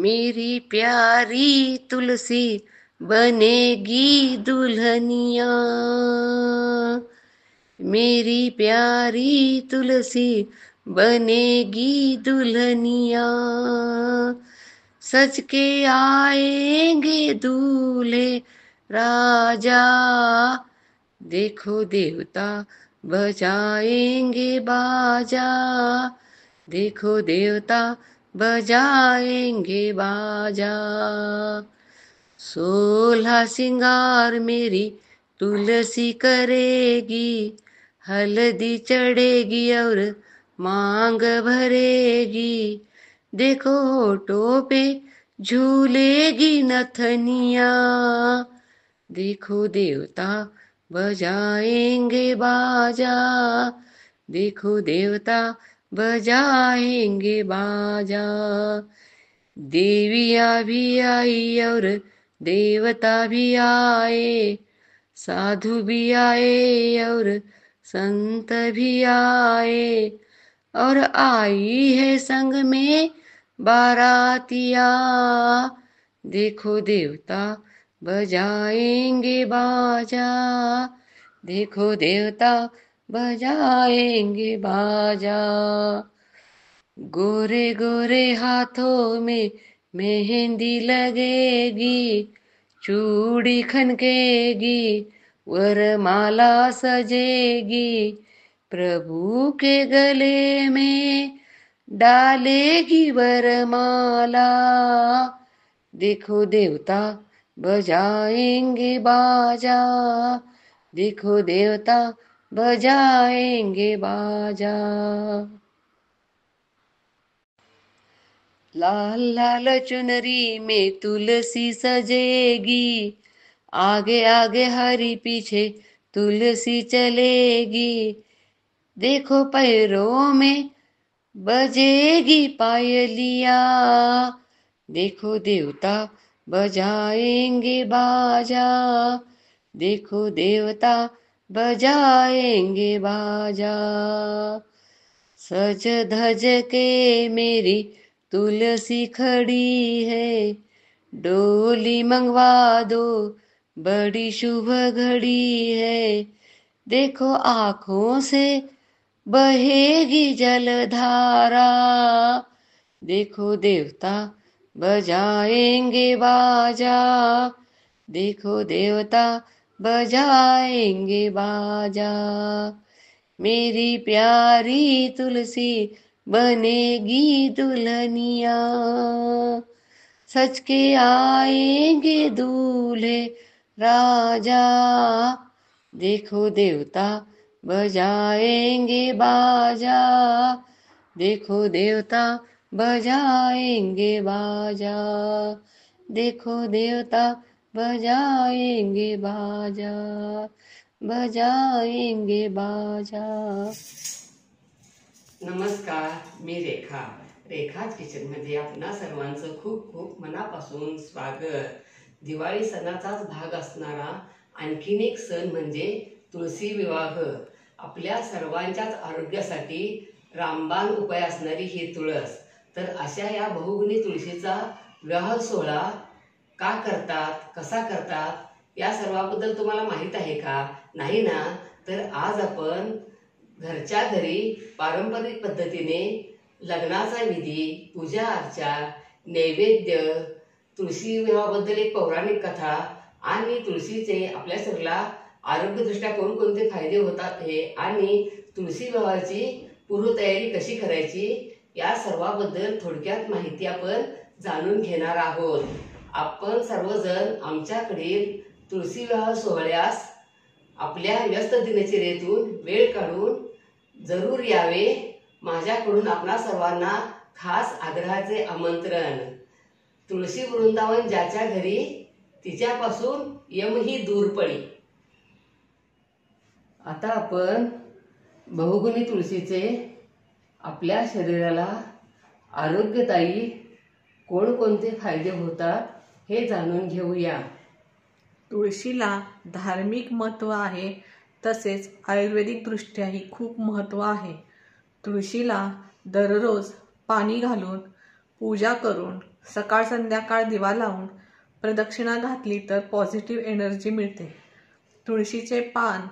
मेरी प्यारी तुलसी बनेगी दुल्हनिया। मेरी प्यारी तुलसी बनेगी दुल्हनिया। सज के आएंगे दूल्हे राजा। देखो देवता बजाएंगे बाजा। देखो देवता बजाएंगे बाजा। 16 सिंगार मेरी तुलसी करेगी। हल्दी चढ़ेगी और मांग भरेगी। देखो होठों पे झूलेगी नथनिया। देखो देवता बजाएंगे बाजा। देखो देवता बजाएंगे बाजा। देवियाँ भी आई और देवता भी आए। साधु भी आए और संत भी आए। और आई है संग में बारातिया। देखो देवता बजाएंगे बाजा। देखो देवता बजाएंगे बाजा। गोरे गोरे हाथों में मेहंदी लगेगी। चूड़ी खनकेगी वरमाला सजेगी। प्रभु के गले में डालेगी वरमाला। देखो देवता बजाएंगे बाजा। देखो देवता बजाएंगे बाजा। लाल लाल चुनरी में तुलसी सजेगी। आगे आगे हरी पीछे तुलसी चलेगी। देखो पैरों में बजेगी पायलिया। देखो देवता बजाएंगे बाजा। देखो देवता बजाएंगे बाजा। सज धज के मेरी तुलसी खड़ी है। डोली मंगवा दो बड़ी शुभ घड़ी है। देखो आँखों से बहेगी जलधारा। देखो देवता बजाएंगे बाजा। देखो देवता बजाएंगे बाजा। मेरी प्यारी तुलसी बनेगी दुल्हनिया। सच के आएंगे दूल्हे राजा। देखो देवता बजाएंगे बाजा। देखो देवता बजाएंगे बाजा। देखो देवता बजाएंगे बाजा। बजाएंगे बाजा। नमस्कार, मी रेखा. रेखाच किचनमध्ये आपणा सर्वांचं खूप खूप मनापासून स्वागत. दिवाळी सणाचाच भाग असणारा आणखीन एक सण म्हणजे तुळशी विवाह. आपल्या सर्वांच्याच आरोग्यासाठी रामबाण उपाय असणारी ही तुळस. तर अशा या बहुगुणी तुळशीचा विवाह सोहळा का करतात, कसा करतात या सर्वाबद्दल तुम्हाला माहीत आहे का? नाही ना? तर आज आपण घरच्या घरी पारंपरिक पद्धतीने लग्नाचा विधी, पूजा अर्चा, नैवेद्य, तुळशी विवाहाबद्दल एक पौराणिक कथा आणि तुळशीचे आपल्या शरीराला आरोग्यदृष्ट्या कोणकोणते फायदे होतात हे आणि तुळशी विवाहाची पूर्वतयारी कशी करायची या सर्वाबद्दल थोडक्यात माहिती आपण जाणून घेणार आहोत. आपण सर्वजण आमच्याकडील तुळशी विवाह सोहळ्यास आपल्या व्यस्त दिनचर्येतून वेळ काढून जरूर यावे. माझ्याकडून आपणा सर्वांना खास आग्रहाचे आमंत्रण. तुळशी वृंदावन ज्याच्या घरी तिच्यापासून यमही दूर पडी. आता आपण बहुगुणी तुळशीचे आपल्या शरीराला आरोग्यदायी कोणकोणते फायदे होतात हे जाणून घेऊया. तुळशीला धार्मिक महत्त्व आहे, तसेच आयुर्वेदिक दृष्ट्याही खूप महत्त्व आहे. तुळशीला दररोज पाणी घालून पूजा करून सकाळ संध्याकाळ दिवा लावून प्रदक्षिणा घातली तर पॉझिटिव्ह एनर्जी मिळते. तुळशीचे पान,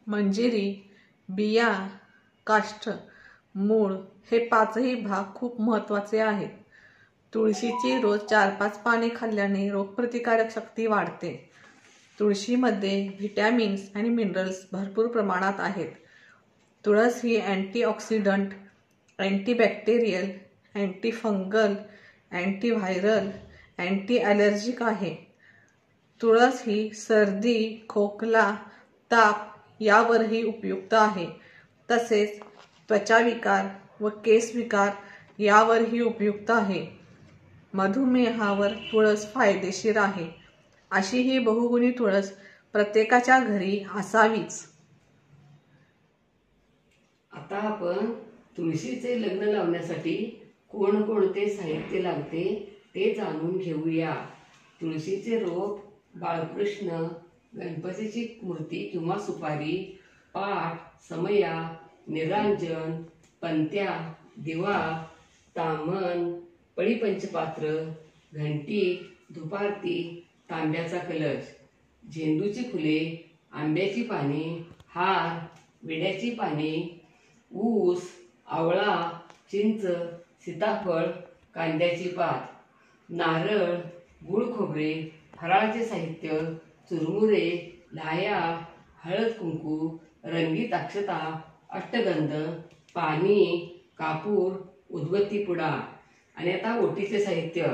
मंजिरी, बिया, काष्ठ, मूळ हे 5ही भाग खूप महत्त्वाचे आहेत. तुळशीची रोज 4-5 पाने खाल्ल्याने रोगप्रतिकारक शक्ती वाढते. तुळशीमध्ये व्हिटॅमिन्स आणि मिनरल्स भरपूर प्रमाणात आहेत. तुळस ही antioxidant, antibacterial, antifungal, antiviral, anti allergic आहे. तुळस ही सर्दी, खोकला, ताप यावरही उपयुक्त आहे. तसेच त्वचाविकार व केसविकार यावरही उपयुक्त आहे. मधुमेहावर तुळस फायदेशीर आहे. अशी ही बहुगुणी तुळस प्रत्येकाच्या घरी असावीच. आता आपण तुळशीचे लग्न लावण्यासाठी कोणकोणते साहित्य लागते ते जाणून घेऊया. तुळशीचे रोप, बाळकृष्ण, गणपतीची मूर्ती किंवा सुपारी, पाट, समया, निरांजन, पंत्या, दिवा, ताम्हण, पळीपंचपात्र, घंटी, धुपारती, तांब्याचा कलश, झेंडूची फुले, आंब्याची पाने, हार, विड्याची पाने, ऊस, आवळा, चिंच, सीताफळ, कांद्याची पात, नारळ, गुळ खोबरे, फराळाचे साहित्य, चुरमुरे, लाह्या, हळद कुंकू, रंगीत अक्षता, अष्टगंध, पाणी, कापूर, उदबत्ती पुडा. आणि आता ओटीचे साहित्य: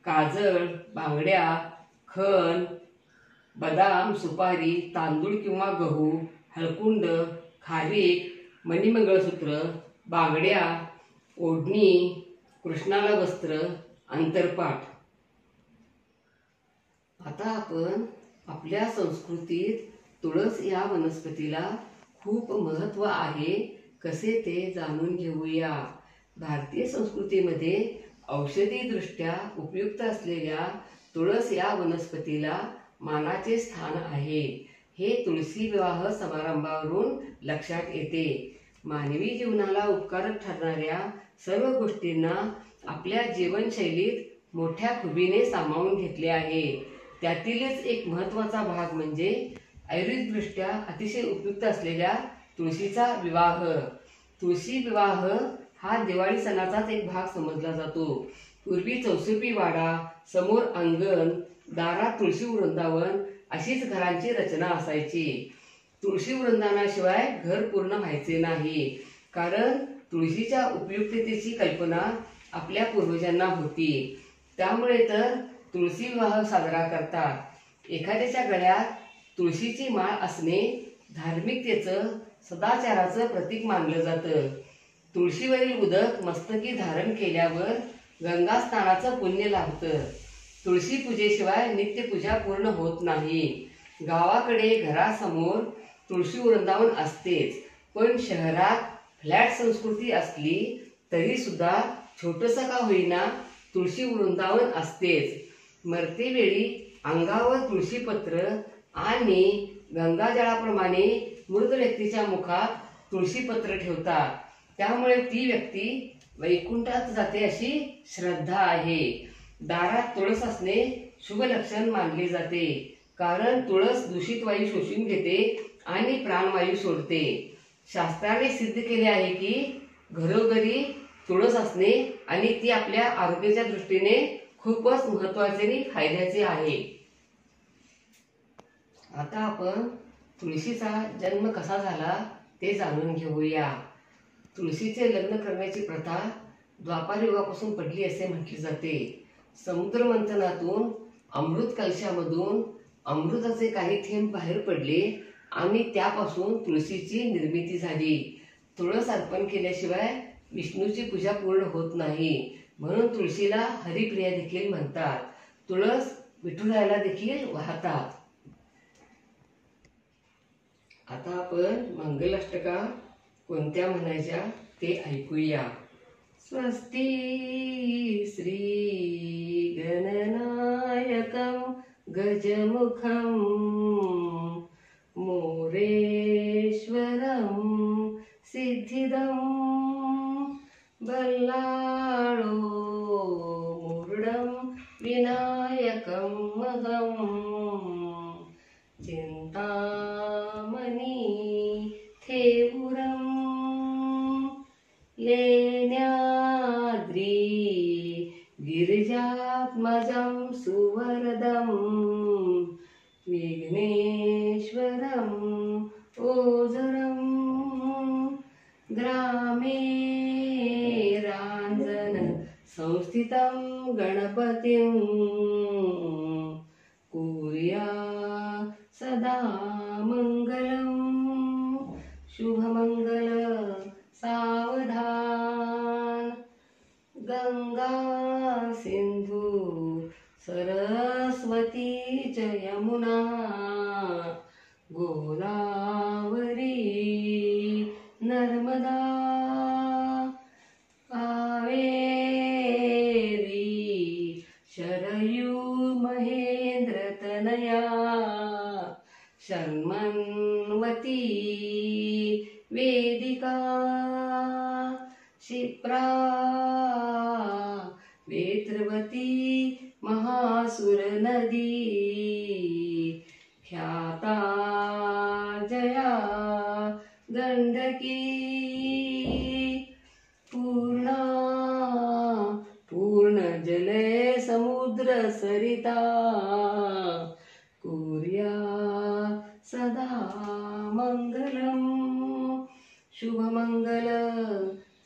काजळ, बांगड्या, खण, बदाम, सुपारी, तांदूळ किंवा गहू, हळकुंड, खारीक, मणिमंगळसूत्र, बांगड्या, ओढणी, कृष्णाला वस्त्र, अंतरपाठ. आता आपण आपल्या संस्कृतीत तुळस या वनस्पतीला खूप महत्त्व आहे कसे ते जाणून घेऊया. भारतीय संस्कृतीमध्ये औषधीदृष्ट्या उपयुक्त असलेल्या तुळस या वनस्पतीला मानाचे स्थान आहे. हे तुळशी विवाह समारंभावरून लक्षात येते. मानवी जीवनाला उपकारक ठरणाऱ्या सर्व गोष्टींना आपल्या जीवनशैलीत मोठ्या खुबीने सामावून घेतले आहे. त्यातीलच एक महत्त्वाचा भाग म्हणजे आयुर्वेददृष्ट्या अतिशय उपयुक्त असलेल्या तुळशीचा विवाह. तुळशी विवाह हा दिवाळी सणाचाच एक भाग समजला जातो. पूर्वी चौसुपी वाडा, समोर अंगण, दारात तुळशी वृंदावन अशीच घरांची रचना असायची. तुळशी वृंदावनाशिवाय घर पूर्ण व्हायचे नाही. कारण तुळशीच्या उपयुक्ततेची कल्पना आपल्या पूर्वजांना होती. त्यामुळे तर तुळशी विवाह साजरा करतात. एखाद्याच्या गळ्यात तुळशीची माळ असणे धार्मिकतेचं, सदाचाराचं प्रतीक मानलं जातं. तुळशीवरील उदक मस्तकी धारण केल्यावर गंगा स्नानाचं पुण्य लाभतं. तुळशी पूजेशिवाय नित्यपूजा पूर्ण होत नाही. गावाकडे घरासमोर तुळशी वृंदावन असतेच, पण शहरात फ्लॅट संस्कृती असली तरी सुद्धा छोटंसं का होईना तुळशी वृंदावन असतेच. मरतेवेळी अंगावर तुळशीपत्र आणि गंगाजळाप्रमाणे मृत व्यक्तीच्या मुखात तुळशीपत्र ठेवतात. त्यामुळे ती व्यक्ती वैकुंठात जाते अशी श्रद्धा आहे. दारात तुळस असणे शुभ लक्षण मानले जाते. कारण तुळस दूषित वायू शोषून घेते आणि प्राणवायू सोडते. शास्त्राने सिद्ध केले आहे की घरोघरी तुळस असणे आणि ती आपल्या आरोग्याच्या दृष्टीने खूपच महत्त्वाचे आणि फायद्याचे आहे. आता आपण तुळशीचा जन्म कसा झाला ते जाणून घेऊया. तुळशीचे लग्न करण्याची प्रथा द्वापार युगापासून पडली असे म्हटले जाते. समुद्र मंथनातून अमृत कलशामधून अमृताचे काही थेंब बाहेर पडले आणि त्यापासून तुळशीची निर्मिती झाली. तुळस अर्पण केल्याशिवाय विष्णूची पूजा पूर्ण होत नाही. म्हणून तुळशीला हरिप्रिया देखील म्हणतात. तुळस विठुरायाला देखील वाहतात. आता आपण मंगलाष्टका कोणत्या म्हणायच्या ते ऐकूया. स्वस्ती श्री गणनायकं गजमुखं मोरेश्वरं सिद्धिदं बल्लाळो मुरुडं विनायकं महं चिन्तामणि थेवुरं लेण्याद्रि गिरिजात्मजं सुवरदं विघ्नेश्वरम् ओझरं ग्रामे राञ्जन संस्थितं गणपतिं कुर्या सदा मङ्गलं शुभमङ्गल सावधान गंगा सिंधू सरस्वती च यमुना गोदावरी नर्मदा कावेरी शरयू महेंद्रतनया शर्मन्वती वेदिका क्षिप्रा वेत्रवती महासुरनदी ख्याता जया गंडकी पूर्णा पूर्णजले समुद्र सरिता कुर्या सदा मंगलम शुभमंगल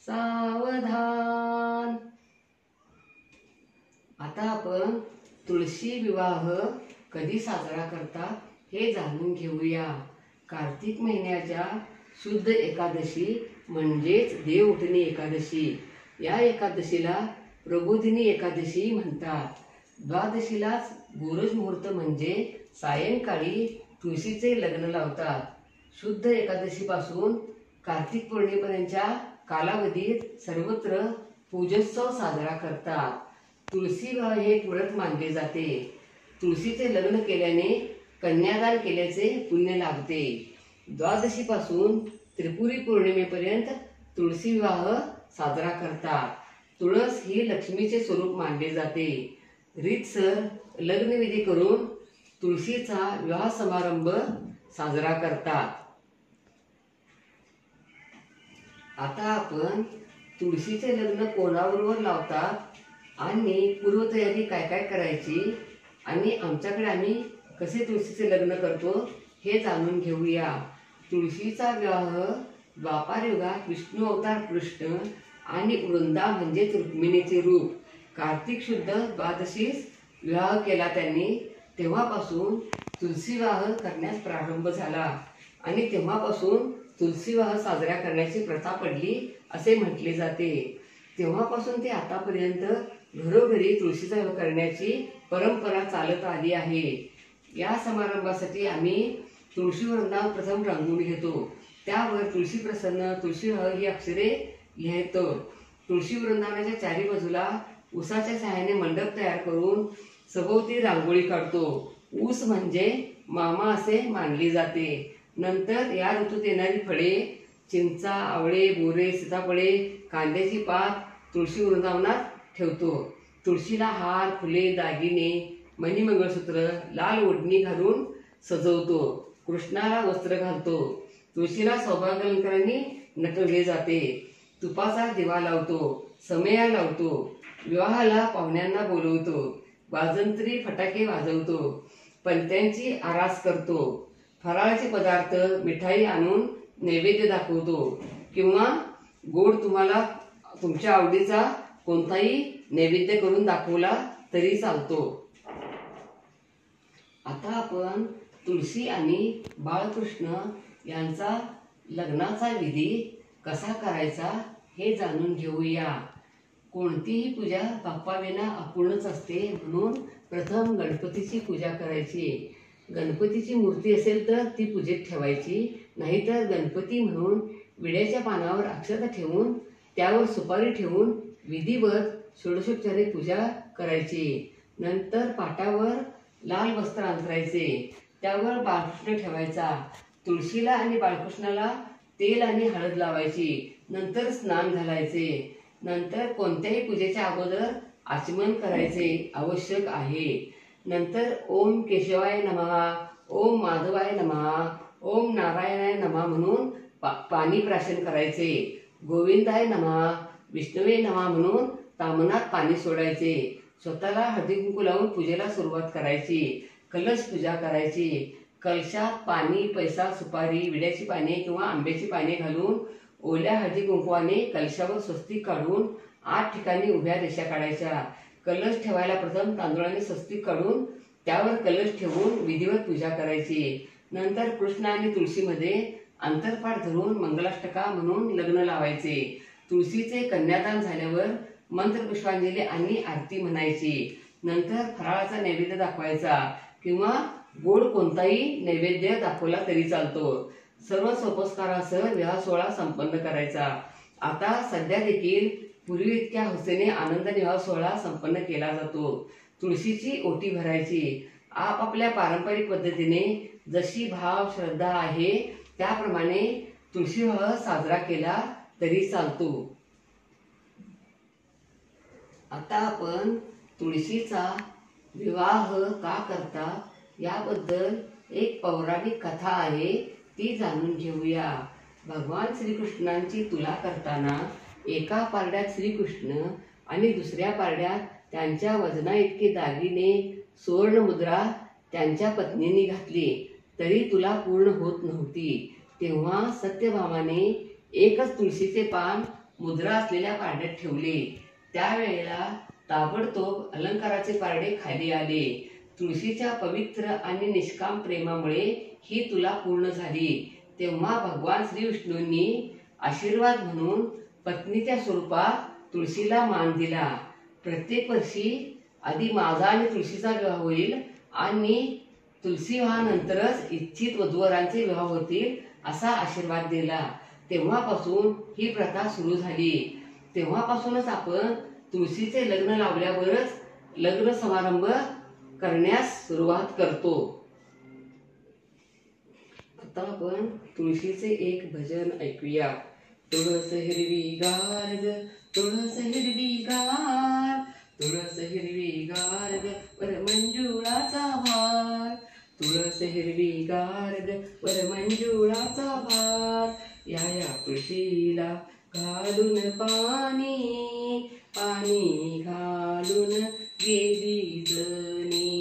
सावधान. आता आपण तुळशी विवाह कधी साजरा करतात हे जाणून घेऊया. कार्तिक महिन्याच्या शुद्ध एकादशी म्हणजेच देव उठणी एकादशी, या एकादशीला प्रबोधिनी एकादशी म्हणतात. द्वादशीलाच गोरज मुहूर्त म्हणजे सायंकाळी तुळशीचे लग्न लावतात. शुद्ध एकादशीपासून कार्तिक पौर्णिमेपर्यंतच्या कालावधीत सर्वत्र पूजोत्सव साजरा करतात. तुळशी विवाह हे एक व्रत मानले जाते. तुळशीचे लग्न केल्याने कन्यादान केल्याचे पुण्य लाभते. द्वादशीपासून त्रिपुरी पौर्णिमेपर्यंत तुळशी विवाह साजरा करतात. तुळस ही लक्ष्मीचे स्वरूप मानले जाते. रीतसर लग्नविधी करून तुळशीचा विवाह समारंभ साजरा करतात. आता आपण तुळशीचे लग्न कोणाबरोबर लावतात आणि पूर्वतयारी काय काय करायची आणि आमच्याकडे आम्ही कसे तुळशीचे लग्न करतो हे जाणून घेऊया. तुळशीचा विवाह द्वापार युगात विष्णू अवतार कृष्ण आणि वृंदा म्हणजेच रुक्मिणीचे रूप कार्तिक शुद्ध द्वादशीस विवाह केला त्यांनी. तेव्हापासून तुलसी विवाह करण्यास प्रारंभ झाला आणि तेव्हापासून तुलसी विवाह साजरा करण्याची प्रथा पडली असे म्हटले जाते. तेव्हापासून ते आतापर्यंत घरोघरी तुळशीचा विवाह करण्याची परंपरा चालत आली आहे. या समारंभासाठी आम्ही तुळशी वृंदावन प्रथम रंगवून घेतो. त्यावर तुळशी प्रसन्न तुळशी विवाह ही अक्षरे लिहितो. तुळशी वृंदावनाच्या चारी बाजूला ऊसाच्या सहाय्याने मंडप तयार करून सभोवती रांगोळी काढतो. ऊस म्हणजे मामा असे मानले जाते. नंतर या ऋतूत येणारी फळे चिंचा, आवळे, बोरे, सीताफळे, कांद्याची पात तुळशी वृंदावनात ठेवतो. तुळशीला हार, फुले, दागिने, मणिमंगळसूत्र, लाल ओढणी घालून सजवतो. कृष्णाला वस्त्र घालतो. तुळशीला सौभाग्यालंकारांनी नटवले जाते. तुपाचा दिवा लावतो. समया लावतो. विवाहाला पाहुण्यांना बोलवतो. वाजंत्री फटाके वाजवतो. पंत्यांची आरास करतो. फराळाचे पदार्थ मिठाई आणून नैवेद्य दाखवतो किंवा गोड तुम्हाला तुमच्या आवडीचा कोणताही नैवेद्य करून दाखवला तरी चालतो. आता आपण तुळशी आणि बाळकृष्ण यांचा लग्नाचा विधी कसा करायचा हे जाणून घेऊया. कोणतीही पूजा बाप्पाविना अपूर्णच असते, म्हणून प्रथम गणपतीची पूजा करायची. गणपतीची मूर्ती असेल तर ती पूजेत ठेवायची, नाहीतर गणपती म्हणून विड्याच्या पानावर अक्षता ठेवून त्यावर सुपारी ठेवून विधिवत षोडशोपचारे पूजा करायची. नंतर पाटावर लाल वस्त्र अंथरायचे, त्यावर बाळकृष्ण ठेवायचा. तुळशीला आणि बाळकृष्णाला तेल आणि हळद लावायची. नंतर स्नान घालायचे. नंतर कोणत्याही पूजेच्या अगोदर आचमन करायचे आवश्यक आहे. नंतर ओम केशवाय नमः, ओम माधवाय नमः, ओम नारायणाय नमः म्हणून पाणी प्राशन करायचे. गोविंदाय नमः, विष्णुवे नमः म्हणून तामनात पाणी सोडायचे. स्वतःला हळदी कुंकू लावून पूजेला सुरुवात करायची. कलश पूजा करायची. कलशात पाणी, पैसा, सुपारी, विड्याची पाने किंवा आंब्याची पाने घालून ओल्या हळदी कुंकवाने कलशावर स्वस्तिक काढून 8 ठिकाणी उभ्या रेषा काढायच्या. कलश ठेवायला प्रथम तांदूळाने स्वस्तिक काढून त्यावर कलश ठेवून विधिवत पूजा करायची. नंतर कृष्ण आणि तुळशीमध्ये अंतरपाठ धरून मंगलाष्टका म्हणून लग्न लावायचे. तुळशीचे कन्यादान झाल्यावर मंत्रपुष्पांजली आणि आरती म्हणायची. नंतर फराळाचा नैवेद्य दाखवायचा किंवा गोड कोणताही नैवेद्य दाखवला तरी चालतो. सर्व सोपस्कारासह विवाह सोहळा संपन्न करायचा. आता सध्या देखील पूर्वी इतक्या हौसेने आनंदाने विवाह सोहळा संपन्न केला जातो. तुळशीची ओटी भरायची. आपापल्या पारंपरिक पद्धतीने जशी भाव श्रद्धा आहे त्याप्रमाणे तुळशी विवाह साजरा केला तरी चालतो. आता आपण तुळशीचा विवाह का करतात याबद्दल एक पौराणिक कथा आहे, ती जाणून घेऊया. भगवान श्रीकृष्णांची तुला करताना एका पारड्यात श्रीकृष्ण आणि दुसऱ्या पारड्यात त्यांच्या वजना इतके दागिने, सुवर्ण मुद्रा त्यांच्या पत्नीने घातली तरी तुला पूर्ण होत नव्हती. तेव्हा सत्यभामाने एकच तुळशीचे पान मुद्रा असलेल्या पारड्यात ठेवले. त्यावेळेला ताबडतोब अलंकाराचे पारडे खाली आले. तुळशीच्या पवित्र आणि निष्काम प्रेमामुळे ही तुला पूर्ण झाली. तेव्हा भगवान श्री विष्णूंनी आशीर्वाद म्हणून पत्नीच्या स्वरूपात तुळशीला मान दिला. प्रत्येक वर्षी आधी माझा आणि तुळशीचा विवाह होईल आणि तुळशी विवाहानंतरच इच्छित वधूवरांचे विवाह होतील असा आशीर्वाद दिला. तेव्हापासून ही प्रथा सुरू झाली. तेव्हापासूनच आपण तुळशीचे लग्न लावल्यावरच लग्न समारंभ करण्यास सुरुवात करतो. आता आपण तुळशीचे एक भजन ऐकूया. तुळस हिरवी गार, तुळस हिरवी गार, तुळस हिरवी गार वर मंजुळाचा भार, तुळस हिरवी गार वर मंजुळाचा भार. या तुळशीला घालून पाणी, पाणी घालून गेली जणी,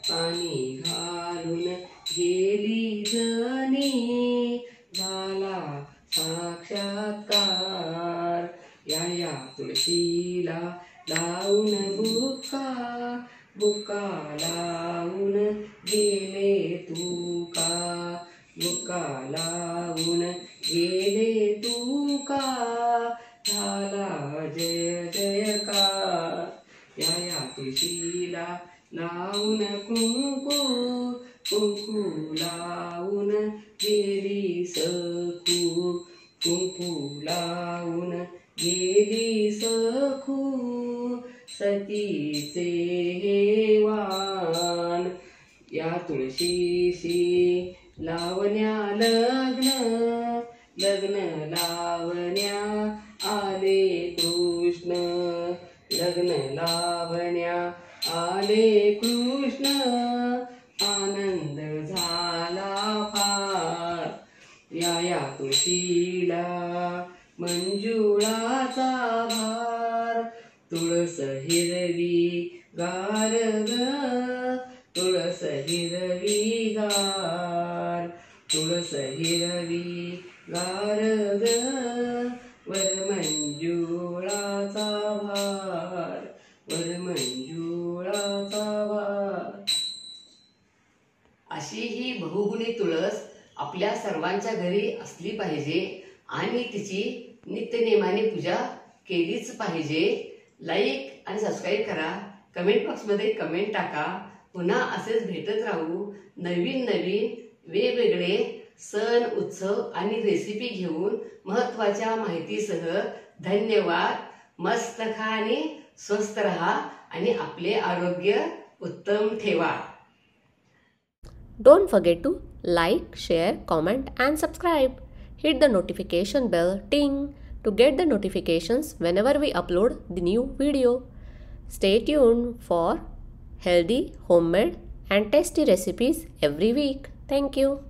पाणी घालून गेली जणी, झाला साक्षात्कार. या तुळशीला लावून बुक्का, बुक्का लावून गेले तुका, बुक्का लावून गेले तुका, झाला जय जयकार. या तुळशीला लावून कुंकू, कुंकू लावून गेली सखू, कुंकू लावून गेली सखू, सतीचे हे वाण. या तुळशीशी लावण्या लग्न, लग्न लावण्या आले कृष्ण, लग्न लावण्या आले कृष्ण, आनंद झाला फार. या तुळशीला मंजुळाचा भार, तुळस हिरवी गार ग, तुळस हिरवी गार, तुळस हिरवी गार ग वर मंजुळाचा भार, वर मंजुळाचा भार. अशी ही बहुगुणी तुळस आपल्या सर्वांच्या घरी असली पाहिजे आणि तिची नित्यनेमाने पूजा केलीच पाहिजे. लाईक आणि सबस्क्राईब करा. कमेंट बॉक्समध्ये कमेंट टाका. पुन्हा असेच भेटत राहू नवीन नवीन वेगवेगळे सण, उत्सव आणि रेसिपी घेऊन महत्त्वाच्या माहितीसह. धन्यवाद. मस्त खा आणि स्वस्थ रहा आणि आपले आरोग्य उत्तम ठेवा. Don't forget to like, share, comment and subscribe. Hit the notification bell ting to get the notifications whenever we upload the new video. Stay tuned for healthy, homemade and tasty recipes every week. Thank you.